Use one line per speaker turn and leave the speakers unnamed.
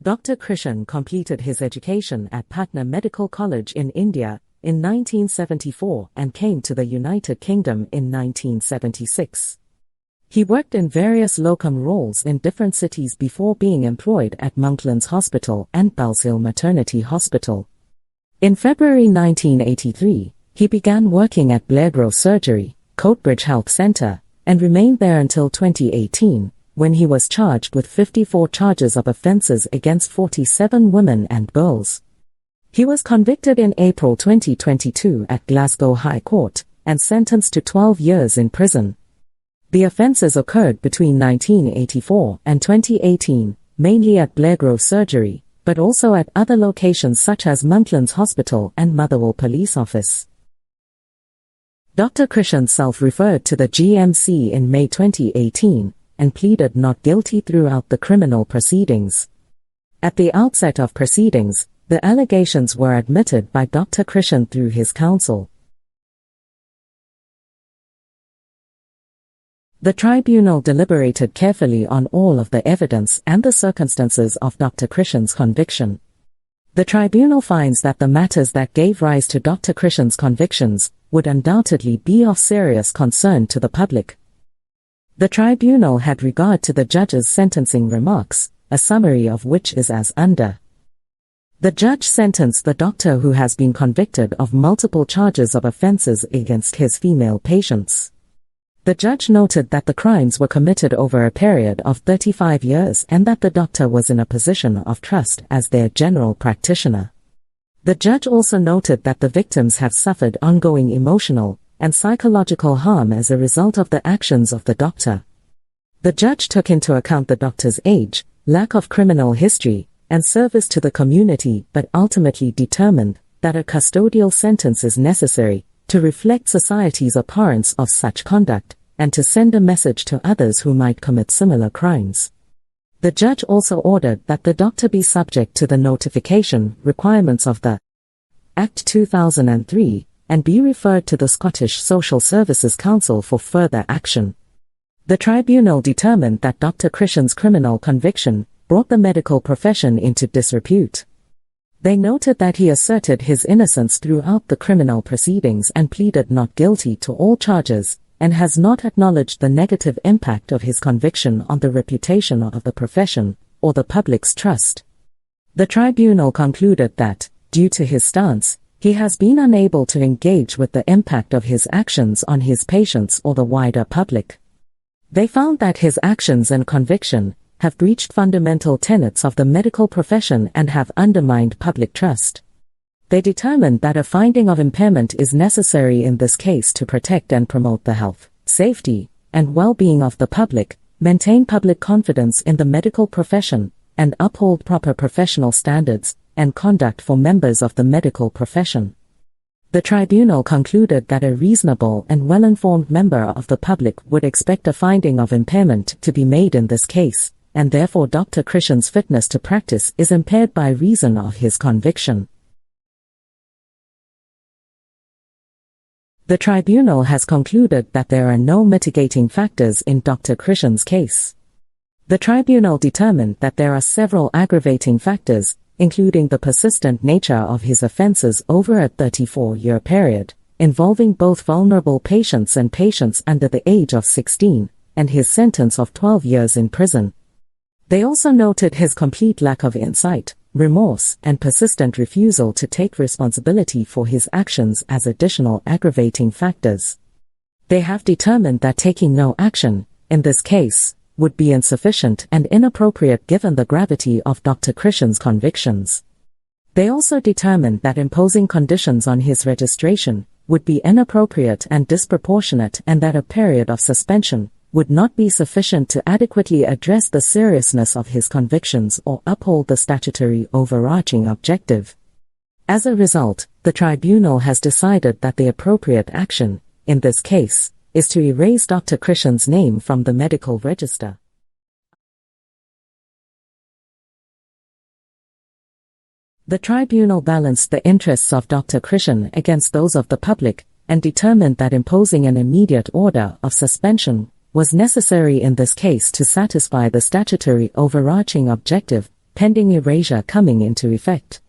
Dr. Krishan completed his education at Patna Medical College in India in 1974 and came to the United Kingdom in 1976. He worked in various locum roles in different cities before being employed at Monklands Hospital and Balshill Maternity Hospital. In February 1983, he began working at Blairgrove Surgery, Coatbridge Health Centre, and remained there until 2018, when he was charged with 54 charges of offences against 47 women and girls. He was convicted in April 2022 at Glasgow High Court, and sentenced to 12 years in prison. The offences occurred between 1984 and 2018, mainly at Blairgrove Surgery, but also at other locations such as Monklands Hospital and Motherwell Police Office. Dr. Krishan self-referred to the GMC in May 2018 and pleaded not guilty throughout the criminal proceedings. At the outset of proceedings, the allegations were admitted by Dr. Krishan through his counsel. The tribunal deliberated carefully on all of the evidence and the circumstances of Dr. Krishan's conviction. The tribunal finds that the matters that gave rise to Dr. Krishan's convictions would undoubtedly be of serious concern to the public. The tribunal had regard to the judge's sentencing remarks, a summary of which is as under. The judge sentenced the doctor who has been convicted of multiple charges of offences against his female patients. The judge noted that the crimes were committed over a period of 35 years and that the doctor was in a position of trust as their general practitioner. The judge also noted that the victims have suffered ongoing emotional and psychological harm as a result of the actions of the doctor. The judge took into account the doctor's age, lack of criminal history, and service to the community, but ultimately determined that a custodial sentence is necessary to reflect society's abhorrence of such conduct, and to send a message to others who might commit similar crimes. The judge also ordered that the doctor be subject to the notification requirements of the Act 2003, and be referred to the Scottish Social Services Council for further action. The tribunal determined that Dr. Krishan's criminal conviction brought the medical profession into disrepute. They noted that he asserted his innocence throughout the criminal proceedings and pleaded not guilty to all charges, and has not acknowledged the negative impact of his conviction on the reputation of the profession, or the public's trust. The tribunal concluded that, due to his stance, he has been unable to engage with the impact of his actions on his patients or the wider public. They found that his actions and conviction have breached fundamental tenets of the medical profession and have undermined public trust. They determined that a finding of impairment is necessary in this case to protect and promote the health, safety, and well-being of the public, maintain public confidence in the medical profession, and uphold proper professional standards and conduct for members of the medical profession. The tribunal concluded that a reasonable and well-informed member of the public would expect a finding of impairment to be made in this case, and therefore Dr. Krishan's fitness to practice is impaired by reason of his conviction. The tribunal has concluded that there are no mitigating factors in Dr. Krishan's case. The tribunal determined that there are several aggravating factors, including the persistent nature of his offences over a 34-year period, involving both vulnerable patients and patients under the age of 16, and his sentence of 12 years in prison. They also noted his complete lack of insight, remorse, and persistent refusal to take responsibility for his actions as additional aggravating factors. They have determined that taking no action, in this case, would be insufficient and inappropriate given the gravity of Dr. Krishan's convictions. They also determined that imposing conditions on his registration would be inappropriate and disproportionate, and that a period of suspension would not be sufficient to adequately address the seriousness of his convictions or uphold the statutory overarching objective. As a result, the tribunal has decided that the appropriate action, in this case, is to erase Dr. Krishan's name from the medical register. The tribunal balanced the interests of Dr. Krishan against those of the public, and determined that imposing an immediate order of suspension was necessary in this case to satisfy the statutory overarching objective pending erasure coming into effect.